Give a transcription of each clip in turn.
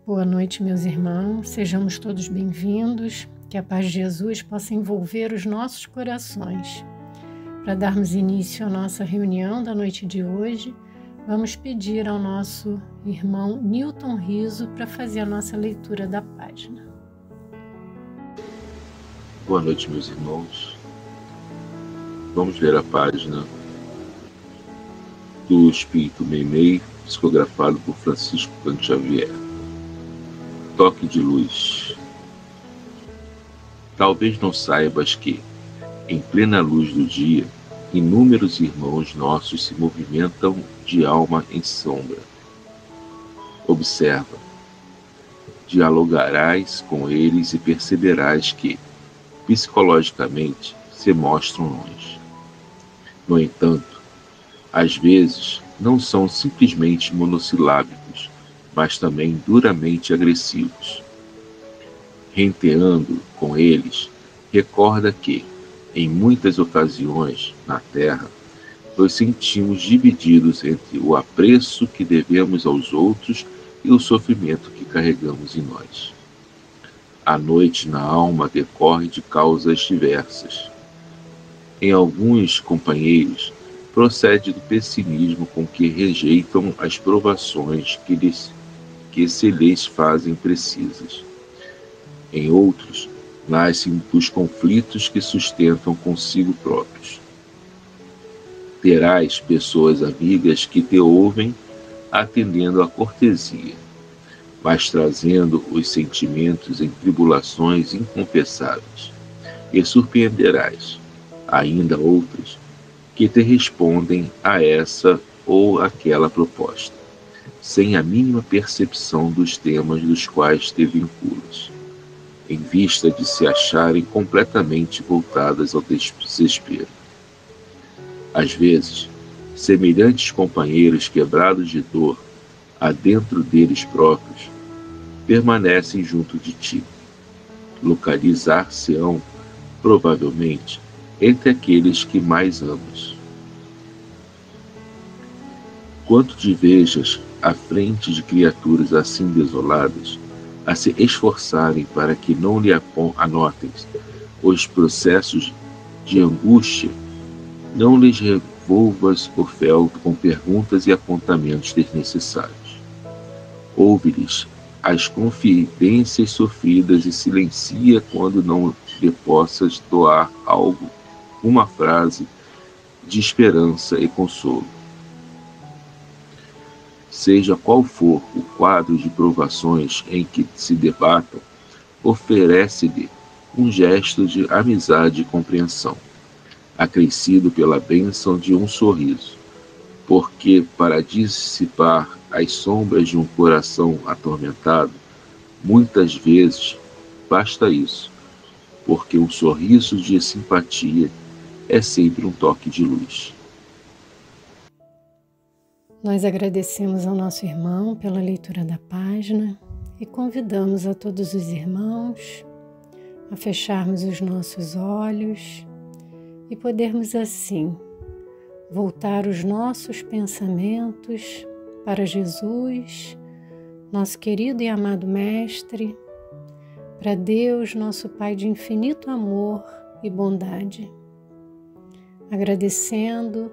Boa noite, meus irmãos, sejamos todos bem-vindos, que a paz de Jesus possa envolver os nossos corações. Para darmos início à nossa reunião da noite de hoje, vamos pedir ao nosso irmão Newton Riso para fazer a nossa leitura da página. Boa noite, meus irmãos. Vamos ler a página do Espírito Meimei, psicografado por Francisco Cândido Xavier. Toque de luz. Talvez não saibas que, em plena luz do dia, inúmeros irmãos nossos se movimentam de alma em sombra. Observa. Dialogarás com eles e perceberás que, psicologicamente, se mostram longe. No entanto, às vezes, não são simplesmente monossilábicos, mas também duramente agressivos. Renteando com eles, recorda que, em muitas ocasiões, na Terra, nos sentimos divididos entre o apreço que devemos aos outros e o sofrimento que carregamos em nós. A noite na alma decorre de causas diversas. Em alguns companheiros, procede do pessimismo com que rejeitam as provações que se lhes fazem precisas. Em outros, nascem dos conflitos que sustentam consigo próprios. Terás pessoas amigas que te ouvem atendendo à cortesia, mas trazendo os sentimentos em tribulações inconfessáveis, e surpreenderás ainda outras que te respondem a essa ou aquela proposta, sem a mínima percepção dos temas dos quais te vinculas, em vista de se acharem completamente voltadas ao desespero. Às vezes, semelhantes companheiros quebrados de dor, adentro deles próprios, permanecem junto de ti. Localizar-se-ão, provavelmente, entre aqueles que mais amas. Quanto te vejas à frente de criaturas assim desoladas, a se esforçarem para que não lhe anotem os processos de angústia, não lhes revolvas o feltro com perguntas e apontamentos desnecessários. Ouve-lhes as confidências sofridas e silencia quando não lhe possas doar algo, uma frase de esperança e consolo. Seja qual for o quadro de provações em que se debatam, oferece-lhe um gesto de amizade e compreensão, acrescido pela bênção de um sorriso, porque para dissipar as sombras de um coração atormentado, muitas vezes basta isso, porque um sorriso de simpatia é sempre um toque de luz. Nós agradecemos ao nosso irmão pela leitura da página e convidamos a todos os irmãos a fecharmos os nossos olhos e podermos assim voltar os nossos pensamentos para Jesus, nosso querido e amado Mestre, para Deus, nosso Pai de infinito amor e bondade. Agradecendo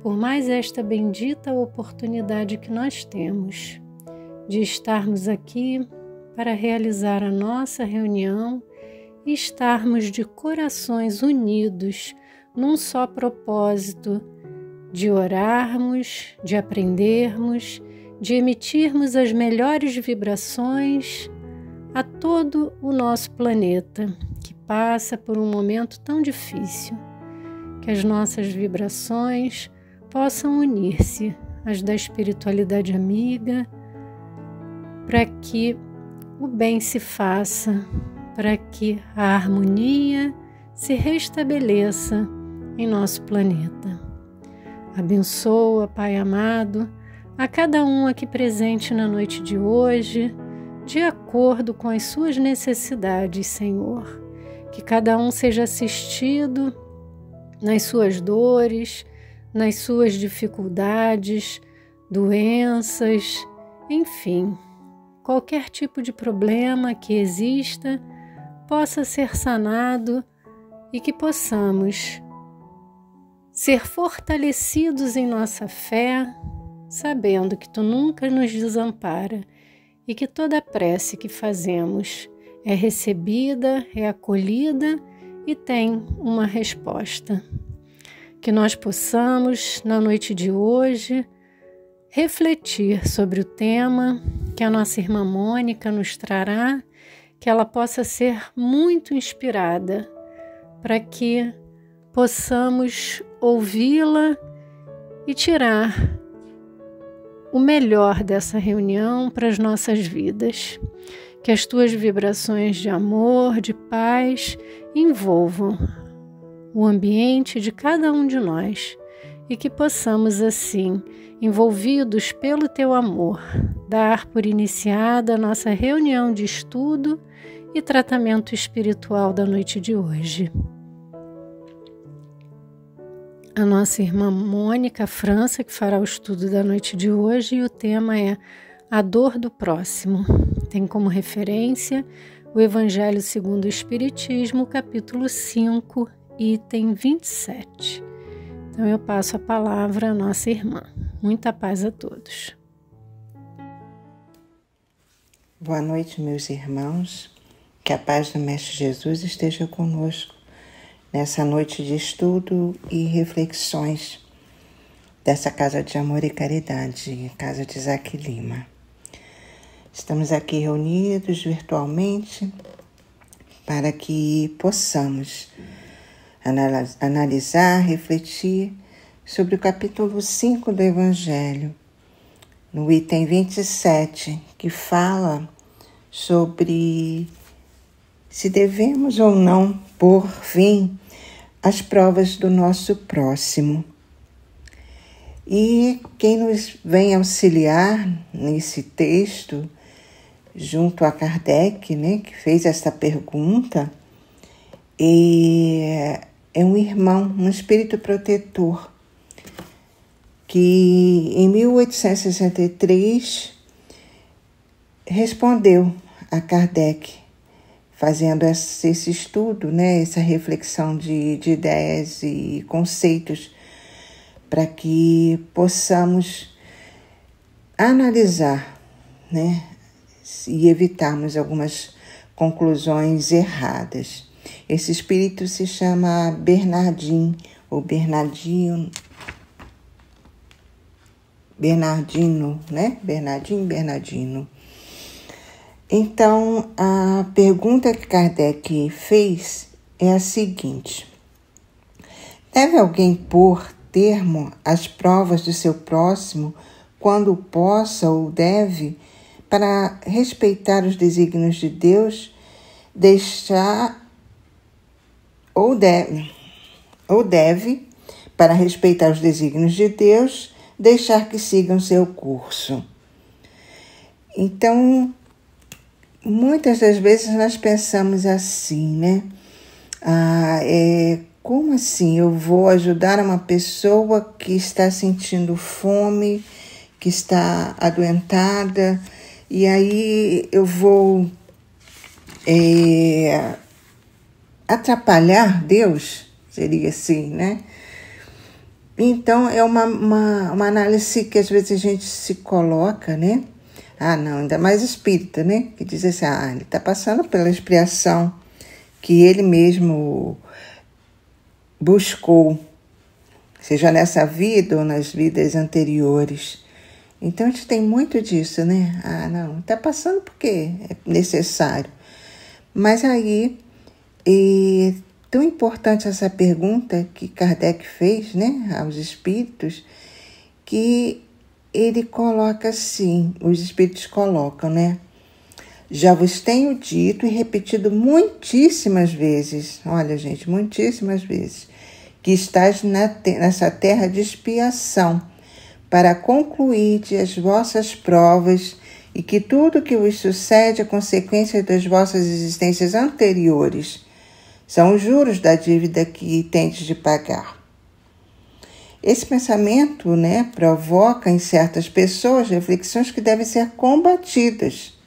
por mais esta bendita oportunidade que nós temos de estarmos aqui para realizar a nossa reunião e estarmos de corações unidos num só propósito de orarmos, de aprendermos, de emitirmos as melhores vibrações a todo o nosso planeta que passa por um momento tão difícil, que as nossas vibrações possam unir-se às da espiritualidade amiga, para que o bem se faça, para que a harmonia se restabeleça em nosso planeta. Abençoa, Pai amado, a cada um aqui presente na noite de hoje, de acordo com as suas necessidades, Senhor. Que cada um seja assistido nas suas dores, nas suas dificuldades, doenças, enfim, qualquer tipo de problema que exista possa ser sanado e que possamos ser fortalecidos em nossa fé, sabendo que Tu nunca nos desampara e que toda prece que fazemos é recebida, é acolhida e tem uma resposta. Que nós possamos, na noite de hoje, refletir sobre o tema que a nossa irmã Mônica nos trará, que ela possa ser muito inspirada para que possamos ouvi-la e tirar o melhor dessa reunião para as nossas vidas. Que as Tuas vibrações de amor, de paz, envolvam o ambiente de cada um de nós e que possamos, assim, envolvidos pelo Teu amor, dar por iniciada a nossa reunião de estudo e tratamento espiritual da noite de hoje. A nossa irmã Mônica França, que fará o estudo da noite de hoje, e o tema é a dor do próximo. Tem como referência o Evangelho segundo o Espiritismo, capítulo 5, item 27. Então eu passo a palavra à nossa irmã. Muita paz a todos. Boa noite, meus irmãos. Que a paz do Mestre Jesus esteja conosco nessa noite de estudo e reflexões dessa Casa de Amor e Caridade, Casa de Isaac Lima. Estamos aqui reunidos virtualmente para que possamos analisar, refletir sobre o capítulo 5 do Evangelho, no item 27, que fala sobre se devemos ou não pôr fim às provas do nosso próximo. E quem nos vem auxiliar nesse texto, junto a Kardec, que fez essa pergunta, é um irmão, um espírito protetor, que em 1863 respondeu a Kardec, fazendo esse estudo, essa reflexão de ideias e conceitos, para que possamos analisar, e evitarmos algumas conclusões erradas. Esse espírito se chama Bernardino, ou Bernardino, Bernardino. Então, a pergunta que Kardec fez é a seguinte: deve alguém pôr termo às provas do seu próximo quando possa ou deve, para respeitar os desígnios de Deus, deve, para respeitar os desígnios de Deus, deixar que sigam seu curso? Então, muitas das vezes nós pensamos assim, como assim eu vou ajudar uma pessoa que está sentindo fome, que está adoentada, e aí eu vou atrapalhar Deus? Seria assim, Então, é uma análise que às vezes a gente se coloca, não, ainda mais espírita, que diz assim, ele está passando pela expiação que ele mesmo buscou, seja nessa vida ou nas vidas anteriores. Então, a gente tem muito disso, não, está passando porque é necessário. Mas aí, é tão importante essa pergunta que Kardec fez, aos espíritos, que ele coloca assim, os espíritos colocam, já vos tenho dito e repetido muitíssimas vezes, olha gente, muitíssimas vezes, que estás nessa terra de expiação, para concluir as vossas provas, e que tudo que vos sucede é consequência das vossas existências anteriores. São os juros da dívida que tendes de pagar. Esse pensamento, provoca em certas pessoas reflexões que devem ser combatidas,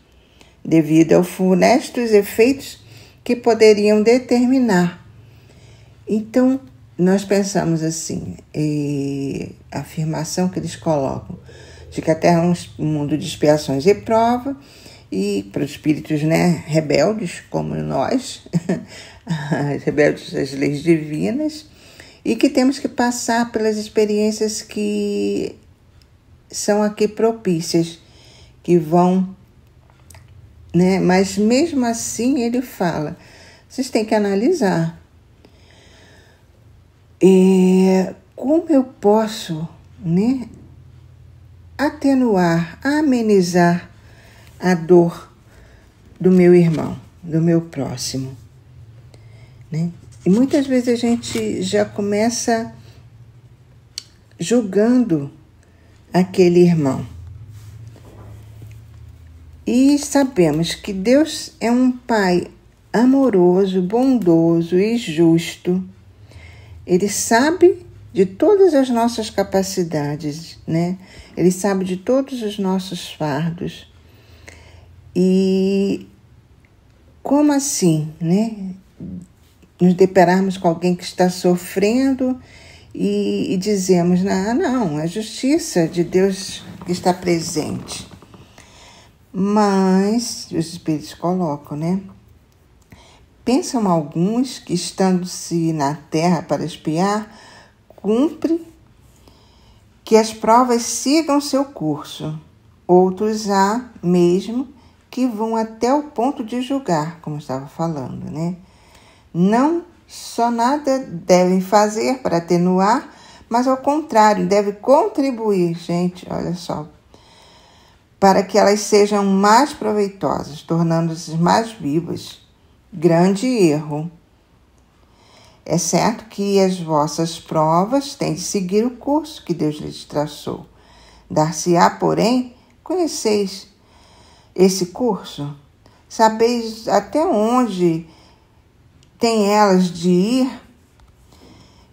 devido aos funestos efeitos que poderiam determinar. Então, nós pensamos assim, a afirmação que eles colocam, de que a Terra é um mundo de expiações e prova, e para os espíritos, né, rebeldes como nós, rebeldes às leis divinas, e que temos que passar pelas experiências que são aqui propícias, que vão, né? Mas mesmo assim ele fala, vocês têm que analisar. Como eu posso, né, atenuar, amenizar a dor do meu irmão, do meu próximo, né? E muitas vezes a gente já começa julgando aquele irmão. E sabemos que Deus é um Pai amoroso, bondoso e justo. Ele sabe de todas as nossas capacidades, né? Ele sabe de todos os nossos fardos. E como assim, né? Nos depararmos com alguém que está sofrendo e dizemos, não, é a justiça de Deus que está presente. Mas, os espíritos colocam, né? Pensam alguns que, estando-se na terra para espiar, cumpre que as provas sigam seu curso. Outros há mesmo que vão até o ponto de julgar, como estava falando, né? Não só nada devem fazer para atenuar, mas ao contrário, devem contribuir, gente, olha só, para que elas sejam mais proveitosas, tornando-se mais vivas. Grande erro. É certo que as vossas provas têm de seguir o curso que Deus lhes traçou. Dar-se-á, porém, conheceis esse curso? Sabeis até onde tem elas de ir?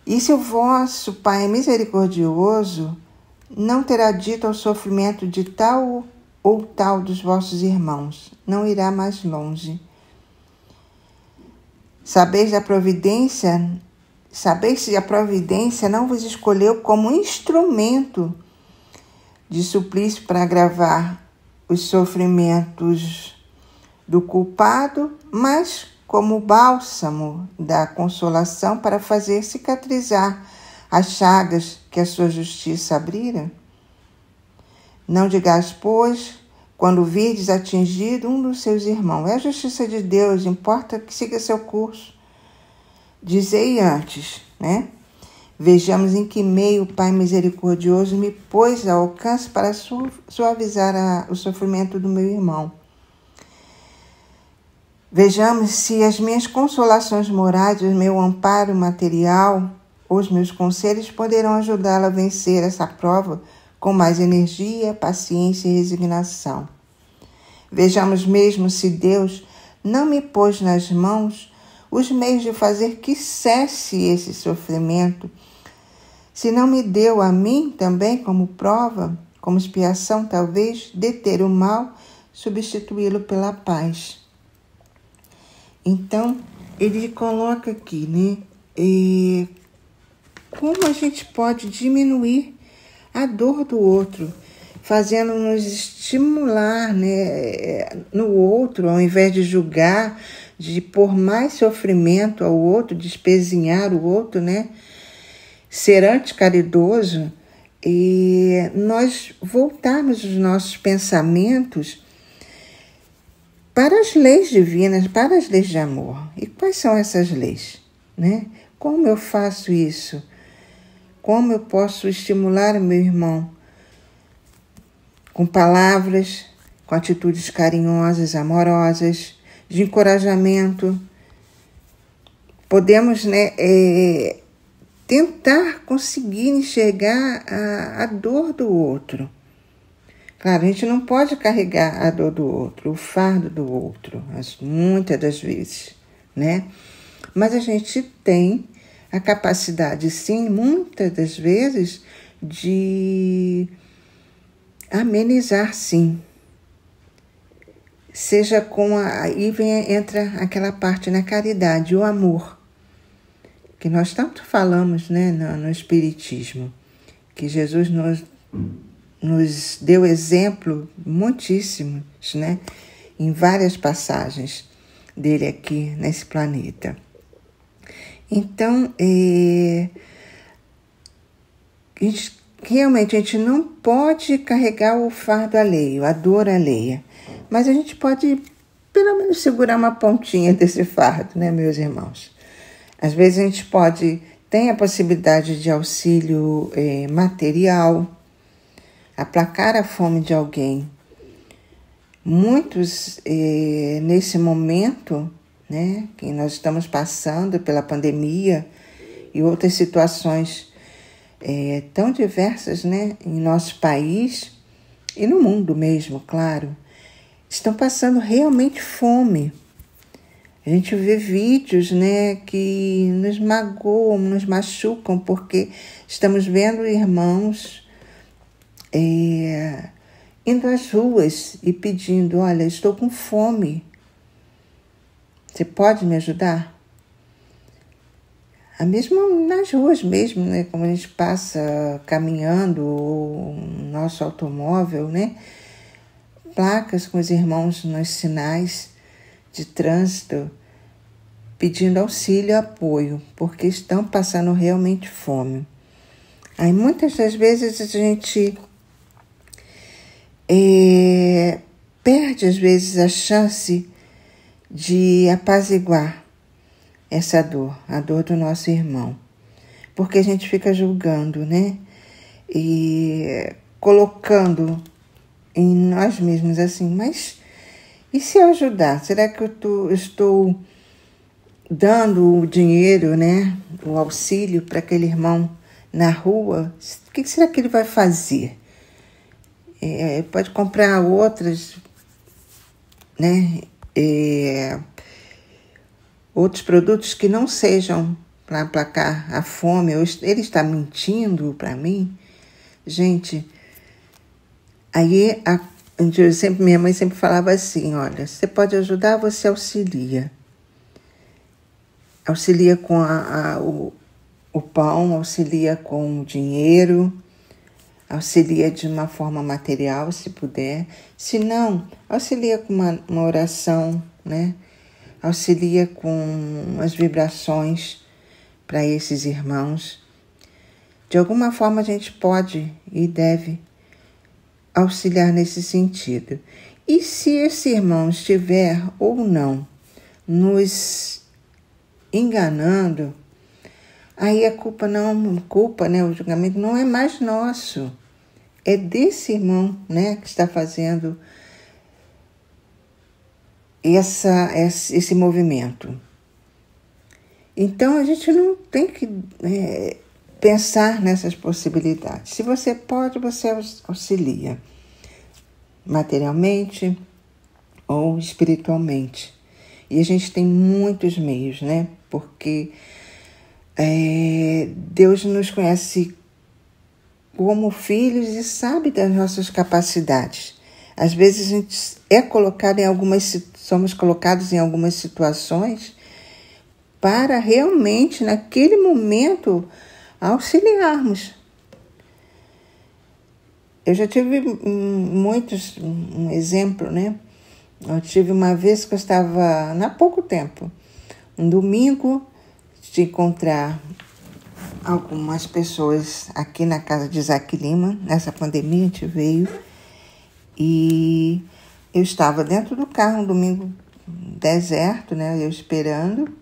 E se o vosso Pai misericordioso não terá dito ao sofrimento de tal ou tal dos vossos irmãos, não irá mais longe. Sabeis se a providência não vos escolheu como instrumento de suplício para agravar os sofrimentos do culpado, mas como bálsamo da consolação para fazer cicatrizar as chagas que a sua justiça abrira? Não digais, pois, quando virdes atingido um dos seus irmãos, é a justiça de Deus, importa que siga seu curso. Dizei antes, né? Vejamos em que meio o Pai misericordioso me pôs ao alcance para suavizar o sofrimento do meu irmão. Vejamos se as minhas consolações morais, o meu amparo material, os meus conselhos poderão ajudá-lo a vencer essa prova com mais energia, paciência e resignação. Vejamos mesmo se Deus não me pôs nas mãos os meios de fazer que cesse esse sofrimento, se não me deu a mim também como prova, como expiação talvez, deter o mal, substituí-lo pela paz. Então, ele coloca aqui, né? Como a gente pode diminuir a dor do outro, fazendo-nos estimular, né, no outro, ao invés de julgar, de pôr mais sofrimento ao outro, de espezinhar o outro, né? Ser anticaridoso e nós voltarmos os nossos pensamentos para as leis divinas, para as leis de amor. E quais são essas leis, né? Como eu faço isso? Como eu posso estimular o meu irmão? Com palavras, com atitudes carinhosas, amorosas, de encorajamento. Podemos, né, tentar conseguir enxergar a dor do outro. Claro, a gente não pode carregar a dor do outro, o fardo do outro, muitas das vezes, né? Mas a gente tem a capacidade, sim, muitas das vezes, de amenizar, sim. seja com aí entra aquela parte na caridade, o amor, que nós tanto falamos, né, no Espiritismo, que Jesus nos deu exemplo muitíssimos, né, em várias passagens dele aqui nesse planeta. Então, realmente a gente não pode carregar o fardo alheio, a dor alheia, mas a gente pode pelo menos segurar uma pontinha desse fardo, né, meus irmãos? Às vezes a gente tem a possibilidade de auxílio material, aplacar a fome de alguém. Muitos, nesse momento, né, que nós estamos passando pela pandemia e outras situações tão diversas, né, em nosso país e no mundo mesmo, claro, estão passando realmente fome. A gente vê vídeos, né, que nos magoam, nos machucam, porque estamos vendo irmãos indo às ruas e pedindo: olha, estou com fome, você pode me ajudar? Mesmo nas ruas mesmo, né, como a gente passa caminhando, o nosso automóvel, né, placas com os irmãos nos sinais de trânsito pedindo auxílio e apoio, porque estão passando realmente fome. Aí muitas das vezes a gente perde às vezes a chance de apaziguar essa dor, a dor do nosso irmão, porque a gente fica julgando, né, e colocando em nós mesmos assim: mas e se eu ajudar? Será que eu estou dando o dinheiro, né, o auxílio para aquele irmão na rua? O que será que ele vai fazer? Pode comprar outras, né, outros produtos que não sejam para aplacar a fome. Ele está mentindo para mim? Gente, aí minha mãe sempre falava assim: olha, você pode ajudar, você auxilia. Auxilia com o pão, auxilia com o dinheiro, auxilia de uma forma material, se puder. Se não, auxilia com uma oração, né? Auxilia com as vibrações para esses irmãos. De alguma forma a gente pode e deve auxiliar nesse sentido. E se esse irmão estiver ou não nos enganando, aí a culpa, né, o julgamento não é mais nosso, é desse irmão, né, que está fazendo esse movimento. Então a gente não tem que pensar nessas possibilidades. Se você pode, você auxilia materialmente ou espiritualmente. E a gente tem muitos meios, né? Porque Deus nos conhece como filhos e sabe das nossas capacidades. Às vezes a gente somos colocados em algumas situações para realmente, naquele momento, auxiliarmos. Eu já tive um exemplo, né? Eu tive uma vez que eu estava, há pouco tempo, um domingo, de encontrar algumas pessoas aqui na casa de Isaac Lima. Nessa pandemia a gente veio e eu estava dentro do carro, um domingo deserto, né? Eu esperando,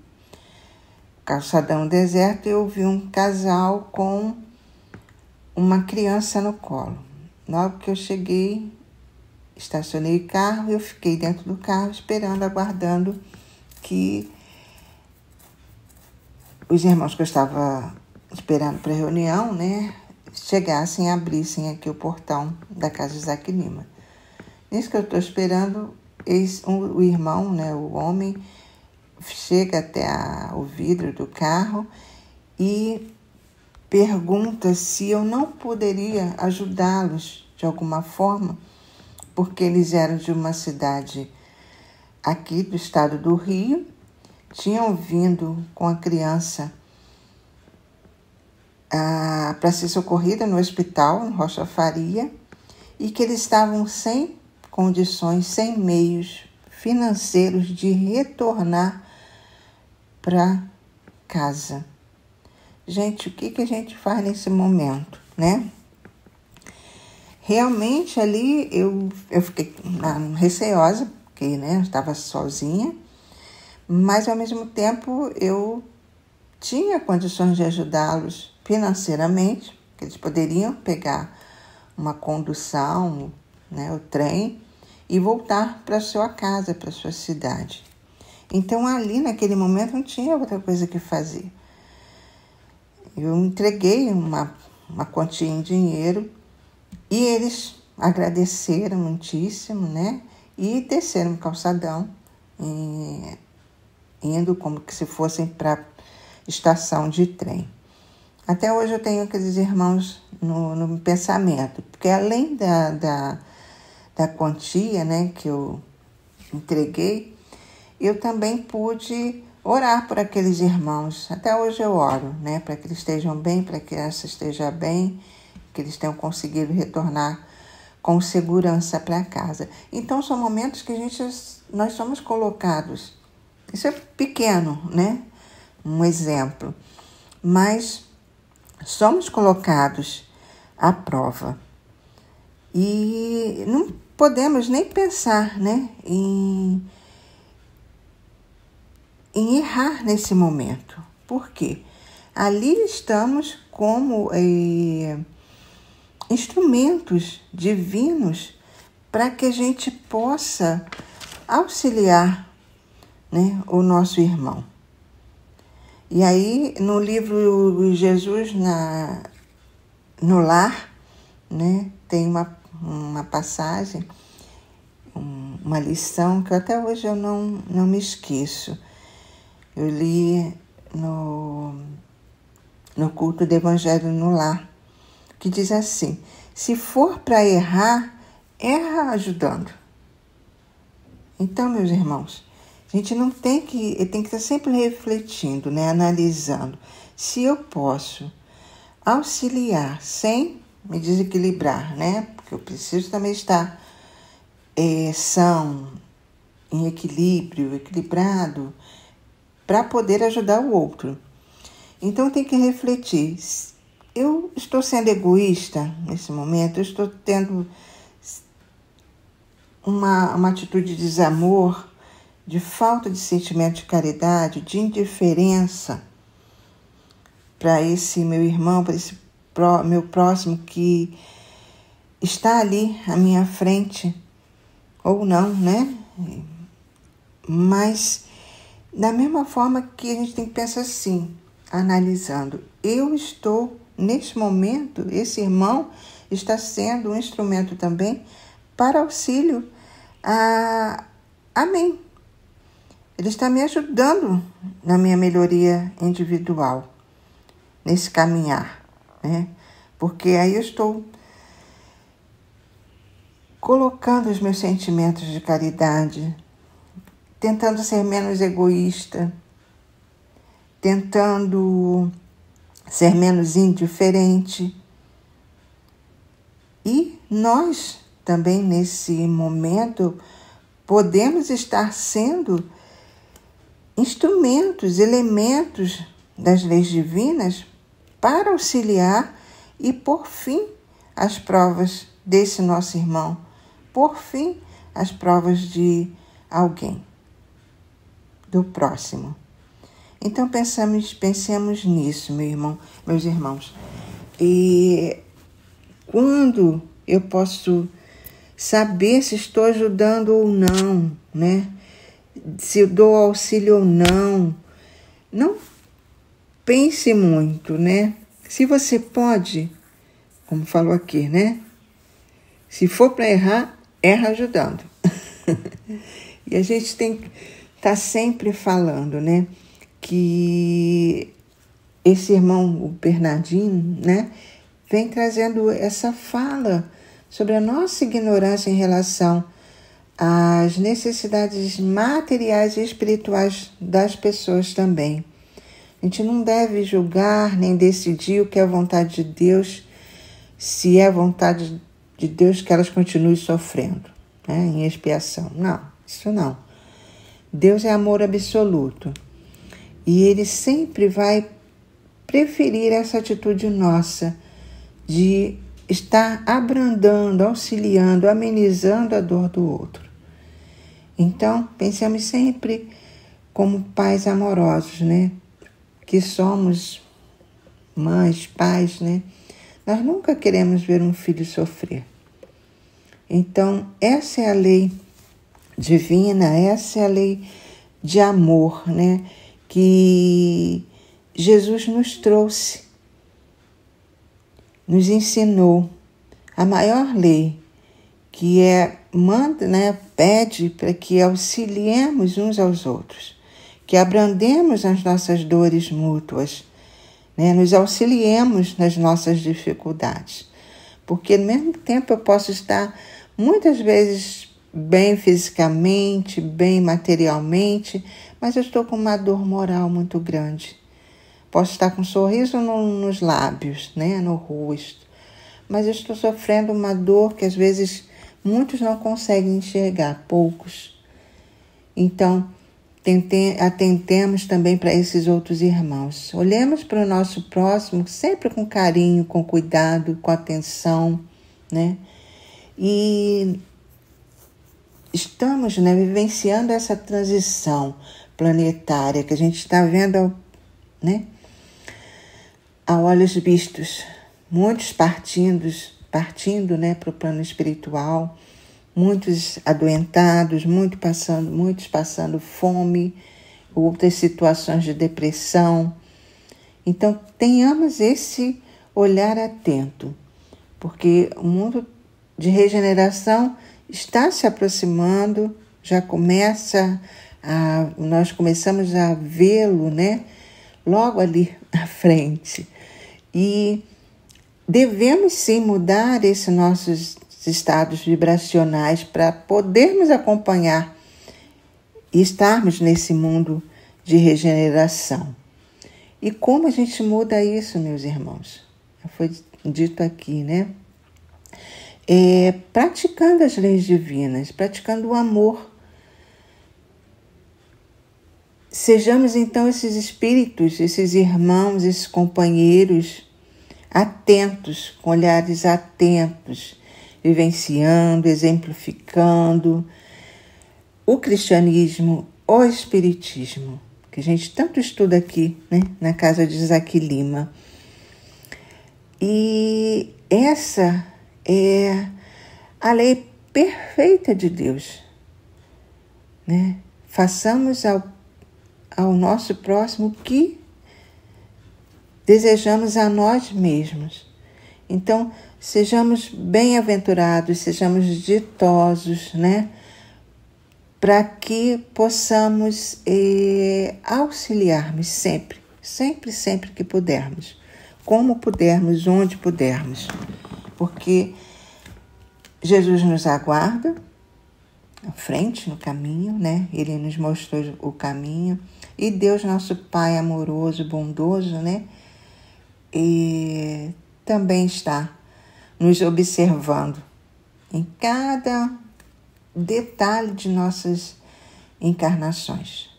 calçadão deserto, e eu vi um casal com uma criança no colo. Logo que eu cheguei, estacionei o carro e eu fiquei dentro do carro esperando, aguardando que os irmãos que eu estava esperando para a reunião, né, chegassem e abrissem aqui o portão da casa de Isaac Lima. Nisso que eu estou esperando, o irmão, né, o homem, chega até o vidro do carro e pergunta se eu não poderia ajudá-los de alguma forma, porque eles eram de uma cidade aqui do estado do Rio tinham vindo com a criança para ser socorrida no hospital, em Rocha Faria, e que eles estavam sem condições, sem meios financeiros de retornar para casa. Gente, o que a gente faz nesse momento, né? Realmente ali eu fiquei receosa, porque, né, eu estava sozinha, mas ao mesmo tempo eu tinha condições de ajudá-los financeiramente, que eles poderiam pegar uma condução, né, o trem, e voltar para sua casa, para sua cidade. Então ali naquele momento não tinha outra coisa que fazer. Eu entreguei uma quantia em dinheiro e eles agradeceram muitíssimo, né? E desceram o calçadão, indo como que se fossem para estação de trem. Até hoje eu tenho aqueles irmãos no pensamento, porque além da quantia, né, que eu entreguei, eu também pude orar por aqueles irmãos. Até hoje eu oro, né, para que eles estejam bem, para que a criança esteja bem, que eles tenham conseguido retornar com segurança para casa. Então são momentos que nós somos colocados. Isso é pequeno, né? Um exemplo. Mas somos colocados à prova. E não podemos nem pensar, né, em errar nesse momento. Por quê? Ali estamos como instrumentos divinos para que a gente possa auxiliar, né, o nosso irmão. E aí, no livro Jesus no Lar, né, tem uma passagem, uma lição que até hoje eu não me esqueço. Eu li no culto do Evangelho no Lar, que diz assim: se for para errar, erra ajudando. Então, meus irmãos, a gente tem que estar sempre refletindo, né, analisando. Se eu posso auxiliar sem me desequilibrar, né, porque eu preciso também estar são, em equilíbrio, equilibrado, para poder ajudar o outro. Então, tem que refletir. Eu estou sendo egoísta nesse momento? Eu estou tendo uma atitude de desamor, de falta de sentimento de caridade, de indiferença para esse meu irmão, para esse meu próximo que está ali à minha frente, ou não, né? Mas da mesma forma que a gente tem que pensar assim, analisando, eu estou, neste momento, esse irmão está sendo um instrumento também para auxílio a mim. Ele está me ajudando na minha melhoria individual, nesse caminhar, né? Porque aí eu estou colocando os meus sentimentos de caridade, tentando ser menos egoísta, tentando ser menos indiferente. E nós também, nesse momento, podemos estar sendo instrumentos, elementos das leis divinas para auxiliar e pôr fim às provas desse nosso irmão, pôr fim às provas de alguém, do próximo. Então pensemos nisso, meus irmãos. E quando eu posso saber se estou ajudando ou não, né? Se eu dou auxílio ou não. Não pense muito, né? Se você pode, como falou aqui, né? Se for para errar, erra ajudando. E a gente tem que estar sempre falando, né? Que esse irmão, o Bernardino, né? Vem trazendo essa fala sobre a nossa ignorância em relação as necessidades materiais e espirituais das pessoas também. A gente não deve julgar nem decidir o que é a vontade de Deus, se é a vontade de Deus que elas continuem sofrendo, né, em expiação. Não, isso não. Deus é amor absoluto e Ele sempre vai preferir essa atitude nossa de estar abrandando, auxiliando, amenizando a dor do outro. Então, pensamos sempre como pais amorosos, né? Que somos mães, pais, né? Nós nunca queremos ver um filho sofrer. Então, essa é a lei divina, essa é a lei de amor, né? Que Jesus nos trouxe, nos ensinou. A maior lei, que manda, né, pede para que auxiliemos uns aos outros, que abrandemos as nossas dores mútuas, né, nos auxiliemos nas nossas dificuldades. Porque ao mesmo tempo eu posso estar muitas vezes bem fisicamente, bem materialmente, mas eu estou com uma dor moral muito grande. Posso estar com um sorriso nos lábios, né, no rosto, mas eu estou sofrendo uma dor que às vezes muitos não conseguem enxergar, poucos. Então, atentemos também para esses outros irmãos. Olhemos para o nosso próximo sempre com carinho, com cuidado, com atenção, né? E estamos, né, vivenciando essa transição planetária que a gente está vendo, né, a olhos vistos. Muitos partindo, né, para o plano espiritual, muitos adoentados, muitos passando fome, outras situações de depressão. Então, tenhamos esse olhar atento, porque o mundo de regeneração está se aproximando, nós começamos a vê-lo, né, logo ali à frente. E devemos sim mudar esses nossos estados vibracionais para podermos acompanhar e estarmos nesse mundo de regeneração. E como a gente muda isso, meus irmãos? Já foi dito aqui, né? Praticando as leis divinas, praticando o amor. Sejamos então esses espíritos, esses irmãos, esses companheiros atentos, com olhares atentos, vivenciando, exemplificando o cristianismo, o espiritismo, que a gente tanto estuda aqui, né, na casa de Isaac Lima. E essa é a lei perfeita de Deus, né? Façamos ao nosso próximo o que desejamos a nós mesmos. Então, sejamos bem-aventurados, sejamos ditosos, né? Para que possamos auxiliarmos sempre que pudermos, como pudermos, onde pudermos, porque Jesus nos aguarda à frente, no caminho, né? Ele nos mostrou o caminho, e Deus, nosso Pai amoroso, bondoso, né? E também está nos observando em cada detalhe de nossas encarnações.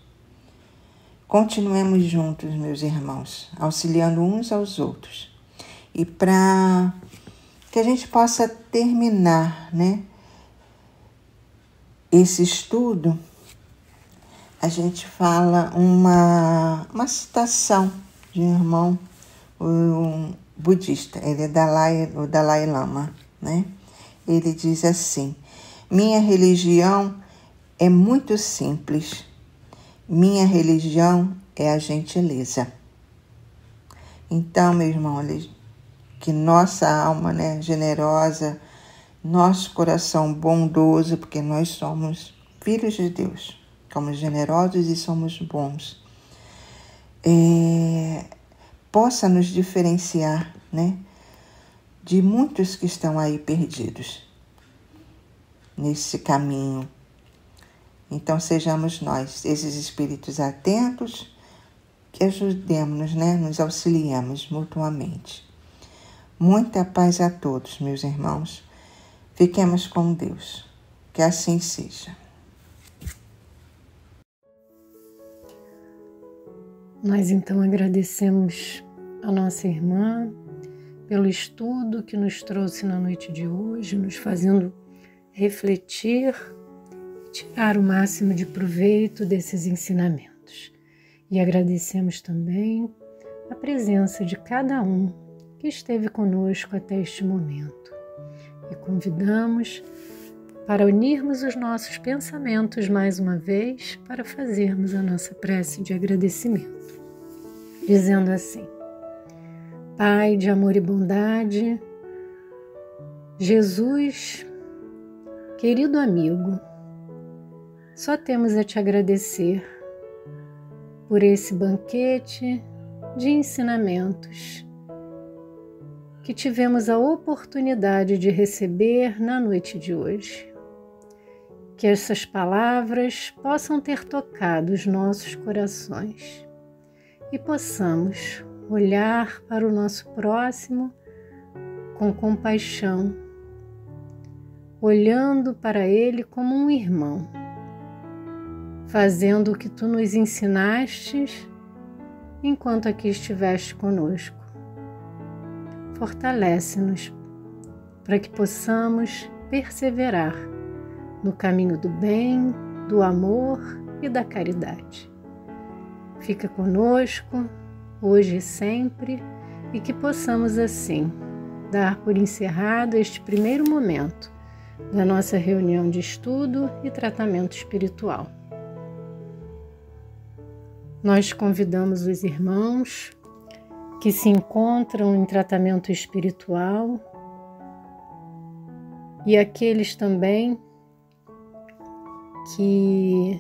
Continuemos juntos, meus irmãos, auxiliando uns aos outros. E para que a gente possa terminar, né, esse estudo, a gente fala uma citação de um irmão um budista, ele é o Dalai Lama, né? Ele diz assim: minha religião é muito simples, minha religião é a gentileza. Então, meu irmão, que nossa alma, né, generosa, nosso coração bondoso, porque nós somos filhos de Deus, somos generosos e somos bons, possa nos diferenciar, né, de muitos que estão aí perdidos nesse caminho Então sejamos nós, esses espíritos atentos, que ajudemos-nos, né? Nos auxiliemos mutuamente. Muita paz a todos, meus irmãos. Fiquemos com Deus. Que assim seja. Nós então agradecemos a nossa irmã pelo estudo que nos trouxe na noite de hoje, nos fazendo refletir e tirar o máximo de proveito desses ensinamentos. E agradecemos também a presença de cada um que esteve conosco até este momento. E convidamos para unirmos os nossos pensamentos mais uma vez para fazermos a nossa prece de agradecimento, dizendo assim: Pai de amor e bondade, Jesus, querido amigo, só temos a te agradecer por esse banquete de ensinamentos que tivemos a oportunidade de receber na noite de hoje. Que essas palavras possam ter tocado os nossos corações e possamos olhar para o nosso próximo com compaixão, olhando para ele como um irmão, fazendo o que tu nos ensinaste enquanto aqui estiveste conosco. Fortalece-nos para que possamos perseverar no caminho do bem, do amor e da caridade. Fica conosco, hoje e sempre, e que possamos assim dar por encerrado este primeiro momento da nossa reunião de estudo e tratamento espiritual. Nós convidamos os irmãos que se encontram em tratamento espiritual e aqueles também que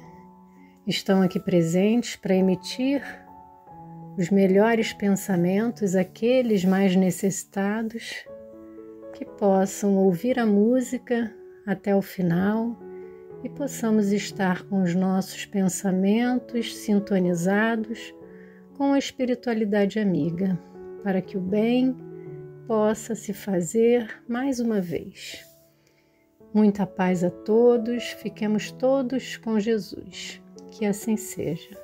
estão aqui presentes para emitir os melhores pensamentos, aqueles mais necessitados, que possam ouvir a música até o final e possamos estar com os nossos pensamentos sintonizados com a espiritualidade amiga, para que o bem possa se fazer mais uma vez. Muita paz a todos, fiquemos todos com Jesus. Que assim seja.